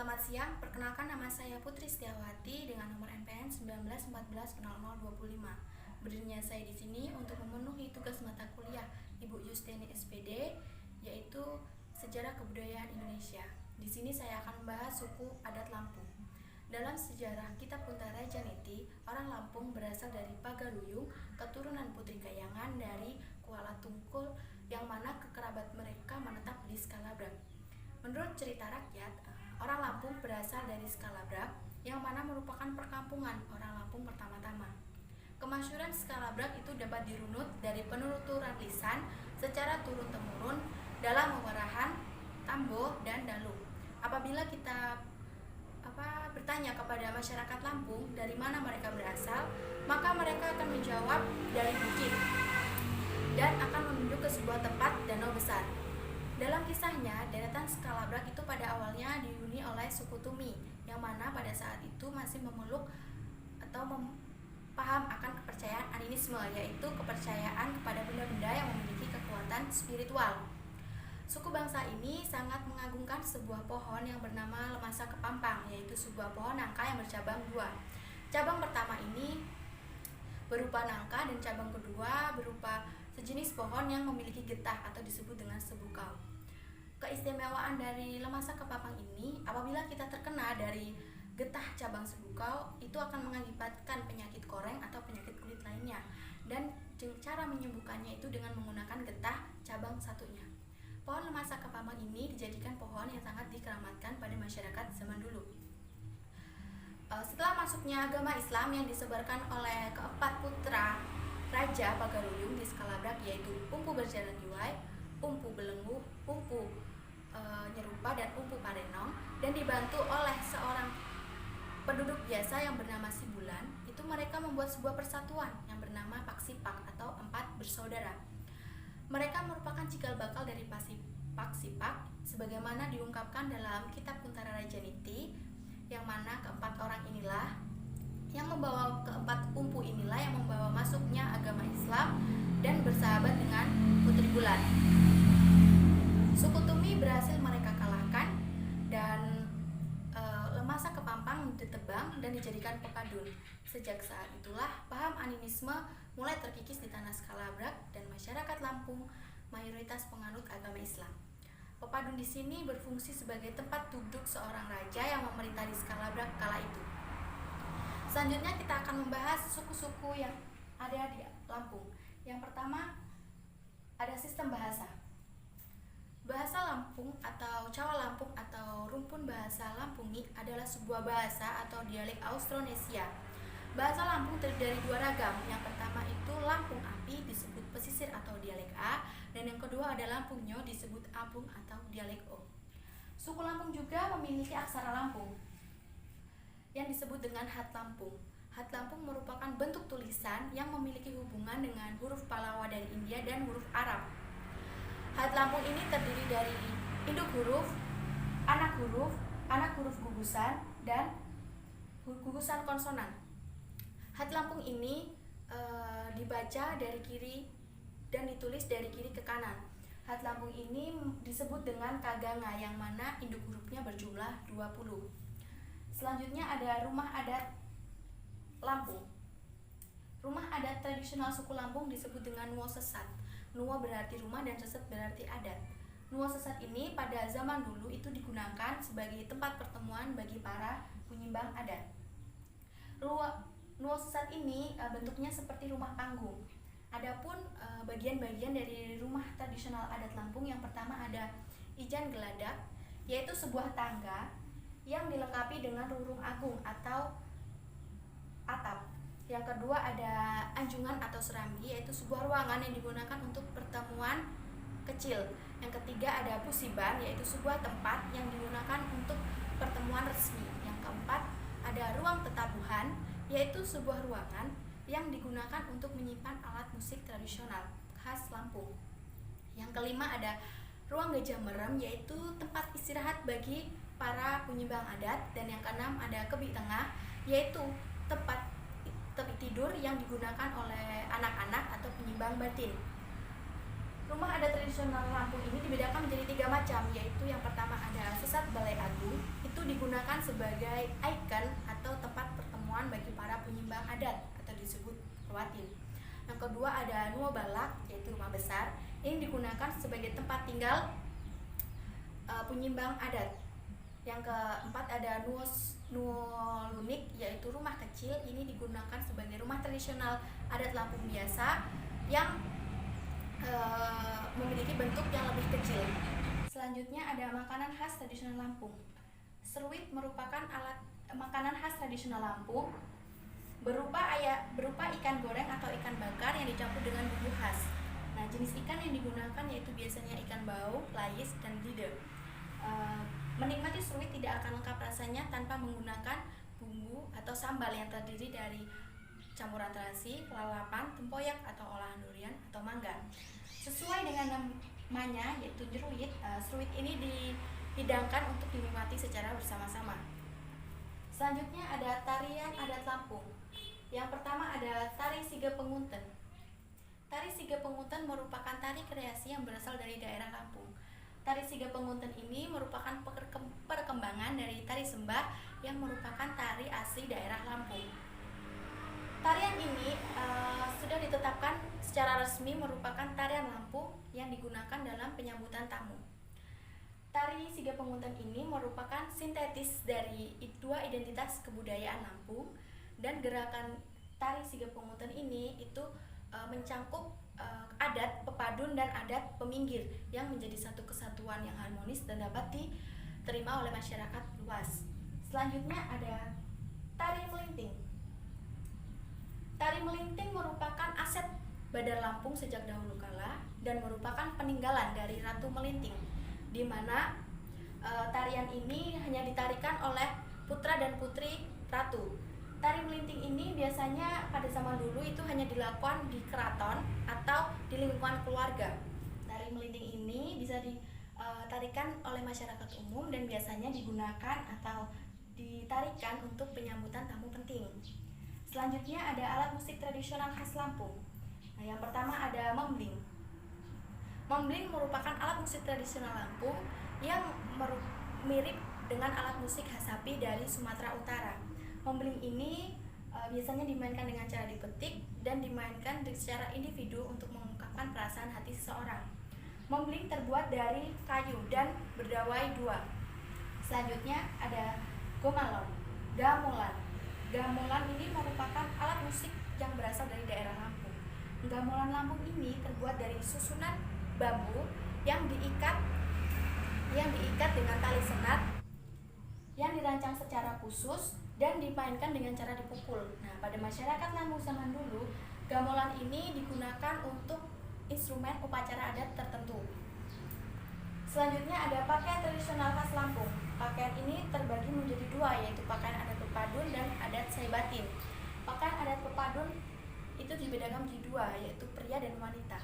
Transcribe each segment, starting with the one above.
Selamat siang, perkenalkan nama saya Putri Setiawati dengan nomor NPM 19140025. Berdirinya saya di sini untuk memenuhi tugas mata kuliah Ibu Yustini SPD, yaitu Sejarah Kebudayaan Indonesia. Di sini saya akan membahas suku adat Lampung. Dalam sejarah Kitab Kuntara Janiti, orang Lampung berasal dari Pagaruyung, keturunan Putri Kayangan dari Kuala Tungkul, yang mana kekerabat mereka menetap di Skalabrak. Menurut cerita rakyat, orang Lampung berasal dari Skalabrak, yang mana merupakan perkampungan orang Lampung pertama-tama. Kemasyhuran Skalabrak itu dapat dirunut dari penuturan lisan secara turun-temurun dalam wewarahan, Tambo, dan Dalung. Apabila kita bertanya kepada masyarakat Lampung dari mana mereka berasal, maka mereka akan menjawab dari bukit dan akan menunjuk ke sebuah tempat danau besar. Dalam kisahnya, deretan Skalabrak itu pada awalnya dihuni oleh suku Tumi, yang mana pada saat itu masih memeluk atau paham akan kepercayaan animisme, yaitu kepercayaan kepada benda-benda yang memiliki kekuatan spiritual. Suku bangsa ini sangat mengagungkan sebuah pohon yang bernama Lemasa Kepampang, yaitu sebuah pohon nangka yang bercabang dua. Cabang pertama ini berupa nangka dan cabang kedua berupa sejenis pohon yang memiliki getah atau disebut dengan sebukau. Keistimewaan dari Lemasa Kepampang ini, apabila kita terkena dari getah cabang sebukau, itu akan mengakibatkan penyakit koreng atau penyakit kulit lainnya. Dan cara menyembuhkannya itu dengan menggunakan getah cabang satunya. Pohon Lemasa Kepampang ini dijadikan pohon yang sangat dikeramatkan pada masyarakat zaman dulu. Setelah masuknya agama Islam yang disebarkan oleh keempat putra Raja Pagaruyung di Skalabrak, yaitu Umpu Berjalan Diwai, Umpu Belenggu, Umpu Nyerupa, dan Umpu Parenong, dan dibantu oleh seorang penduduk biasa yang bernama Sibulan, itu mereka membuat sebuah persatuan yang bernama Paksipak atau Empat Bersaudara. Mereka merupakan cikal bakal dari Paksipak, sebagaimana diungkapkan dalam Kitab Kuntara Janiti, yang mana keempat orang inilah yang membawa keempat umpu inilah yang membawa masuknya agama Islam dan bersahabat dengan Putri Bulan. Suku Tumi berhasil mereka kalahkan dan Lemasa Kepampang ditebang dan dijadikan pepadun. Sejak saat itulah paham animisme mulai terkikis di tanah Skalabrak dan masyarakat Lampung mayoritas penganut agama Islam. Pepadun di sini berfungsi sebagai tempat duduk seorang raja yang memerintah di Skalabrak kala itu. Selanjutnya kita akan membahas suku-suku yang ada di Lampung. Yang pertama ada sistem bahasa. Bahasa Lampung atau Cawa Lampung atau rumpun bahasa Lampungi adalah sebuah bahasa atau dialek Austronesia. Bahasa Lampung terdiri dari dua ragam. Yang pertama itu Lampung Api disebut pesisir atau dialek A, dan yang kedua ada Lampung Nyo disebut Apung atau dialek O. Suku Lampung juga memiliki aksara Lampung yang disebut dengan Hat Lampung. Hat Lampung merupakan bentuk tulisan yang memiliki hubungan dengan huruf Palawa dari India dan huruf Arab. Hat Lampung ini terdiri dari induk huruf, anak huruf gugusan, dan gugusan konsonan. Hat Lampung ini dibaca dari kiri dan ditulis dari kiri ke kanan. Hat Lampung ini disebut dengan Kaganga, yang mana induk hurufnya berjumlah 20. Selanjutnya ada rumah adat Lampung. Rumah adat tradisional suku Lampung disebut dengan Nuo Sesat. Nuo berarti rumah dan Sesat berarti adat. Nuo Sesat ini pada zaman dulu itu digunakan sebagai tempat pertemuan bagi para penyimbang adat. Nuo Sesat ini bentuknya seperti rumah panggung. Adapun bagian-bagian dari rumah tradisional adat Lampung, yang pertama ada Ijan Geladak, yaitu sebuah tangga yang dilengkapi dengan rurung agung atau atap. Yang kedua ada Anjungan atau Serambi, yaitu sebuah ruangan yang digunakan untuk pertemuan kecil. Yang ketiga ada Pusiban, yaitu sebuah tempat yang digunakan untuk pertemuan resmi. Yang keempat ada Ruang Tetabuhan, yaitu sebuah ruangan yang digunakan untuk menyimpan alat musik tradisional khas Lampung. Yang kelima ada Ruang Gajah Merem, yaitu tempat istirahat bagi para penyimbang adat. Dan yang keenam ada Kebik Tengah, yaitu tempat tepi tidur yang digunakan oleh anak-anak atau penyimbang batin. Rumah adat tradisional Lampung ini dibedakan menjadi 3 macam, yaitu yang pertama ada Sesat Balai Agung, itu itu digunakan sebagai ikon atau tempat pertemuan bagi para penyimbang adat atau disebut perwatin. Yang kedua ada Nuo Balak, yaitu rumah besar. Ini digunakan sebagai tempat tinggal penyimbang adat. Yang keempat ada Nuo Lunik, yaitu rumah kecil. Ini digunakan sebagai rumah tradisional adat Lampung biasa yang memiliki bentuk yang lebih kecil. Selanjutnya ada makanan khas tradisional Lampung. Seruit merupakan makanan khas tradisional Lampung berupa ikan goreng atau ikan bakar yang dicampur dengan bumbu khas. Nah, jenis ikan yang digunakan yaitu biasanya ikan bau, lais, dan lide. Menikmati seruit tidak akan lengkap rasanya tanpa menggunakan bumbu atau sambal yang terdiri dari campuran terasi, lalapan, tempoyak atau olahan durian atau mangga. Sesuai dengan namanya yaitu jeruit, seruit ini dihidangkan untuk dinikmati secara bersama-sama. Selanjutnya ada tarian adat Lampung. Yang pertama ada tari Siga Pengunten. Tari Siga Pengunten merupakan tari kreasi yang berasal dari daerah Lampung. Tari Siga Pengunten ini merupakan perkembangan dari tari sembah yang merupakan tari asli daerah Lampung. Tarian ini sudah ditetapkan secara resmi merupakan tarian Lampung yang digunakan dalam penyambutan tamu. Tari Siga Pengunten ini merupakan sintetis dari dua identitas kebudayaan Lampung, dan gerakan tari Siga Pengunten ini itu mencangkup adat pepadun dan adat peminggir yang menjadi satu kesatuan yang harmonis dan dapat diterima oleh masyarakat luas. Selanjutnya ada tari melinting. Tari melinting merupakan aset Badar Lampung sejak dahulu kala dan merupakan peninggalan dari Ratu Melinting, di mana tarian ini hanya ditarikan oleh putra dan putri ratu. Tari melinting ini biasanya pada zaman dulu itu hanya dilakukan di keraton atau di lingkungan keluarga. Tari melinting ini bisa ditarikan oleh masyarakat umum dan biasanya digunakan atau ditarikan untuk penyambutan tamu penting. Selanjutnya ada alat musik tradisional khas Lampung. Nah, yang pertama ada membling. Membling merupakan alat musik tradisional Lampung yang mirip dengan alat musik khas sapi dari Sumatera Utara. Membling ini biasanya dimainkan dengan cara dipetik dan dimainkan secara individu untuk mengungkapkan perasaan hati seseorang. Membling terbuat dari kayu dan berdawai dua. Selanjutnya ada gamelan. Gamelan ini merupakan alat musik yang berasal dari daerah Lampung. Gamelan Lampung ini terbuat dari susunan bambu yang diikat dengan tali senat yang dirancang secara khusus dan dimainkan dengan cara dipukul. Nah, pada masyarakat Lampung zaman dulu, gamelan ini digunakan untuk instrumen upacara adat tertentu. Selanjutnya ada pakaian tradisional khas Lampung. Pakaian ini terbagi menjadi dua, yaitu pakaian adat pepadun dan adat saibatin. Pakaian adat pepadun itu dibedakan menjadi dua, yaitu pria dan wanita.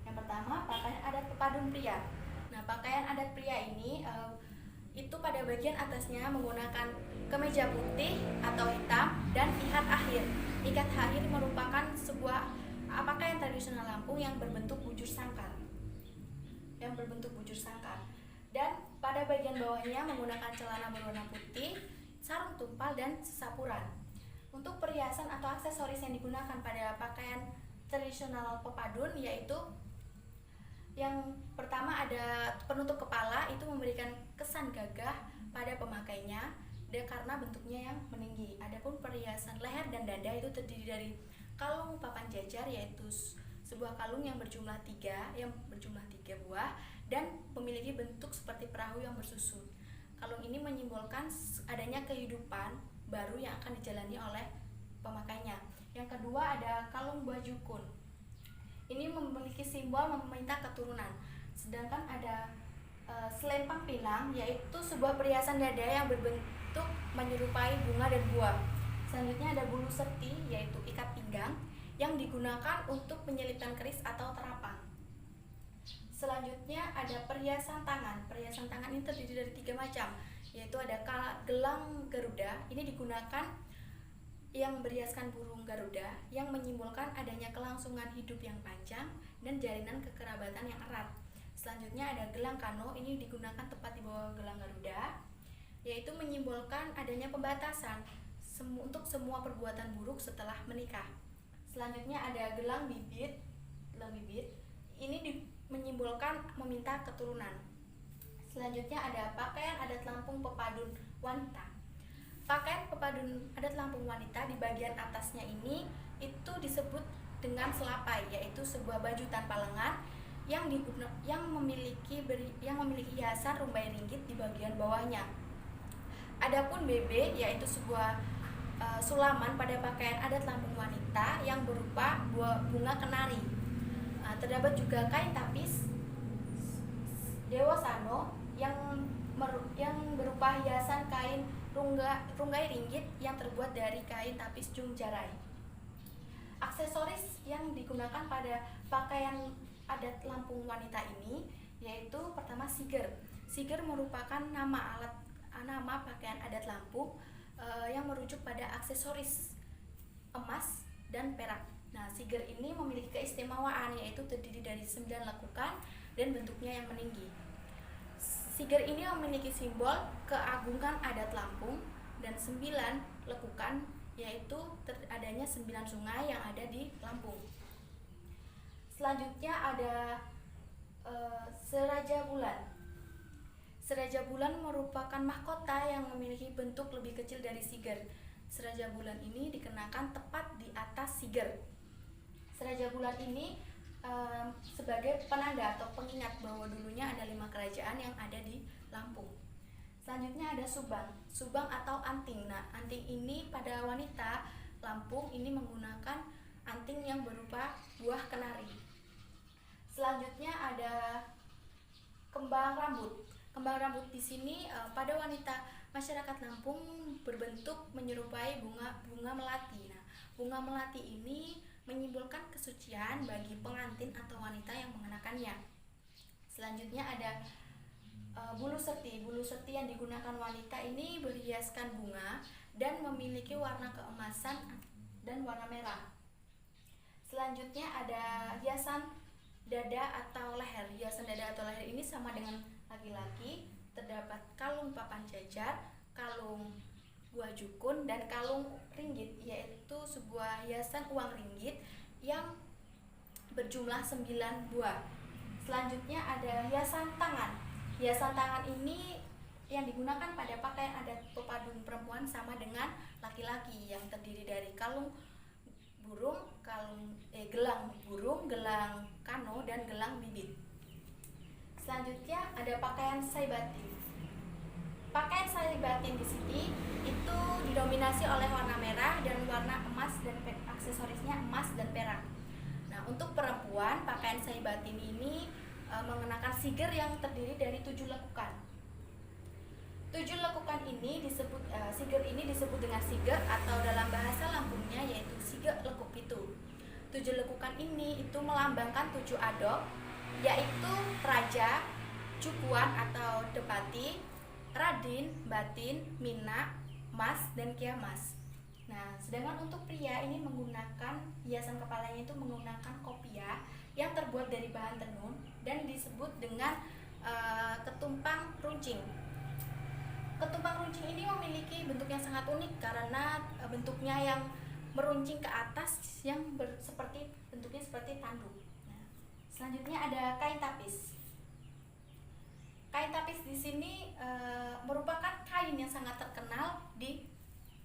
Yang pertama, pakaian adat pepadun pria. Nah, pakaian adat pria ini itu pada bagian atasnya menggunakan kemeja putih atau hitam dan ikat akhir. Ikat akhir merupakan sebuah pakaian tradisional Lampung yang berbentuk bujur sangkar. Dan pada bagian bawahnya menggunakan celana berwarna putih, sarung tumpal dan sesapuran. Untuk perhiasan atau aksesoris yang digunakan pada pakaian tradisional pepadun yaitu yang pertama ada penutup kepala, itu memberikan kesan gagah pada pemakainya karena bentuknya yang meninggi. Adapun perhiasan leher dan dada itu terdiri dari kalung papan jajar, yaitu sebuah kalung yang berjumlah tiga buah dan memiliki bentuk seperti perahu yang bersusun. Kalung ini menyimbolkan adanya kehidupan baru yang akan dijalani oleh pemakainya. Yang kedua ada kalung buah jukun. Ini memiliki simbol meminta keturunan. Sedangkan ada selempang pinang, yaitu sebuah perhiasan dada yang berbentuk menyerupai bunga dan buah. Selanjutnya ada bulu serti, yaitu ikat pinggang yang digunakan untuk menyelipkan keris atau terapang. Selanjutnya ada perhiasan tangan. Perhiasan tangan ini terdiri dari 3 macam, yaitu ada gelang Garuda. Ini digunakan yang berhiaskan burung Garuda yang menyimbolkan adanya kelangsungan hidup yang panjang dan jalinan kekerabatan yang erat. Selanjutnya ada gelang Kano. Ini digunakan tepat di bawah gelang Garuda, yaitu menyimbolkan adanya pembatasan untuk semua perbuatan buruk setelah menikah. Selanjutnya ada gelang bibit. Gelang bibit ini menyimbolkan meminta keturunan. Selanjutnya ada pakaian adat Lampung pepadun wanita. Pakaian pepadun adat Lampung wanita di bagian atasnya ini itu disebut dengan selapai, yaitu sebuah baju tanpa lengan yang memiliki hiasan rumbai ringgit di bagian bawahnya. Adapun BB yaitu sebuah sulaman pada pakaian adat Lampung wanita yang berupa bunga kenari. Terdapat juga kain tapis Dewa Sano yang berupa hiasan kain runggai ringgit yang terbuat dari kain tapis Jung Jarai. Aksesoris yang digunakan pada pakaian adat Lampung wanita ini yaitu pertama siger. Siger merupakan nama pakaian adat Lampung yang merujuk pada aksesoris emas dan perak. Nah, siger ini memiliki keistimewaan yaitu terdiri dari 9 lekukan dan bentuknya yang meninggi. Siger ini memiliki simbol keagungan adat Lampung dan 9 lekukan yaitu adanya 9 sungai yang ada di Lampung. Selanjutnya ada Seraja Bulan. Seraja Bulan merupakan mahkota yang memiliki bentuk lebih kecil dari siger. Seraja Bulan ini dikenakan tepat di atas siger. Seraja Bulan ini sebagai penanda atau pengingat bahwa dulunya ada 5 kerajaan yang ada di Lampung. Selanjutnya ada subang. Subang atau anting. Nah, anting ini pada wanita Lampung ini menggunakan anting yang berupa buah kenari. Selanjutnya ada kembang rambut. Kembang rambut di sini pada wanita masyarakat Lampung berbentuk menyerupai bunga melati. Nah, bunga melati ini menyimbolkan kesucian bagi pengantin atau wanita yang mengenakannya. Selanjutnya ada bulu serti. Bulu serti yang digunakan wanita ini berhiaskan bunga dan memiliki warna keemasan dan warna merah. Selanjutnya ada hiasan dada atau leher. Hiasan dada atau leher ini sama dengan laki-laki. Terdapat kalung papan jajar, kalung buah jukun, dan kalung ringgit, yaitu sebuah hiasan uang ringgit yang berjumlah 9 buah. Selanjutnya ada hiasan tangan. Hiasan tangan ini yang digunakan pada pakaian adat pepadun perempuan sama dengan laki-laki yang terdiri dari kalung burung, gelang burung, gelang kano, dan gelang bibit. Selanjutnya ada pakaian saibatin. Pakaian saibatin di sini itu didominasi oleh warna merah dan warna emas dan aksesorisnya emas dan perak. Nah, untuk perempuan pakaian saibatin ini mengenakan siger yang terdiri dari 7 lekukan. 7 lekukan ini siger ini disebut dengan sige atau dalam bahasa Lampungnya yaitu sige lekuk pitu. 7 lekukan ini itu melambangkan 7 adok, yaitu raja, cukuan atau depati, radin, batin, mina, mas, dan kiamas. Nah, sedangkan untuk pria ini menggunakan hiasan kepalanya itu menggunakan kopiah yang terbuat dari bahan tenun dan disebut dengan ketumpang runcing. Ketumpang runcing ini memiliki bentuk yang sangat unik karena bentuknya yang meruncing ke atas yang bentuknya seperti tanduk. Nah, selanjutnya ada kain tapis. Kain tapis di sini merupakan kain yang sangat terkenal di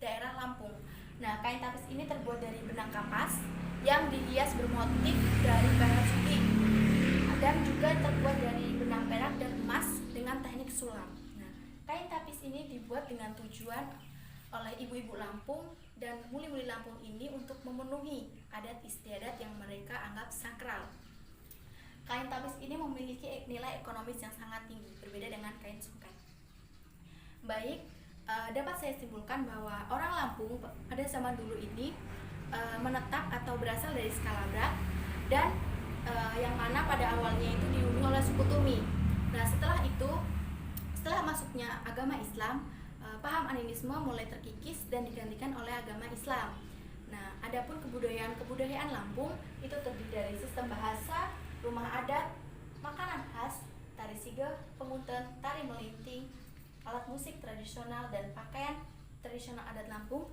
daerah Lampung. Nah, kain tapis ini terbuat dari benang kapas yang dihias bermotif dari bahan suti dan juga terbuat dari benang perak dan emas dengan teknik sulam. Nah, kain tapis ini dibuat dengan tujuan oleh ibu-ibu Lampung dan muli-muli Lampung ini untuk memenuhi adat istiadat yang mereka anggap sakral. Kain tapis ini memiliki nilai ekonomis yang sangat tinggi, berbeda dengan kain sungkan. Baik, dapat saya simpulkan bahwa orang Lampung pada zaman dulu ini menetap atau berasal dari Skalabrak dan yang mana pada awalnya itu dihuni oleh suku Tumi. Nah, setelah masuknya agama Islam, paham animisme mulai terkikis dan digantikan oleh agama Islam. Nah, adapun kebudayaan Lampung itu terdiri dari sistem bahasa, rumah adat, makanan khas, tari sige, pengunten, tari melinting, alat musik tradisional dan pakaian tradisional adat Lampung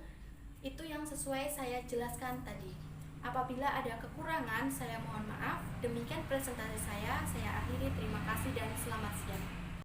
itu yang sesuai saya jelaskan tadi. Apabila ada kekurangan, saya mohon maaf. Demikian presentasi saya akhiri. Terima kasih dan selamat siang.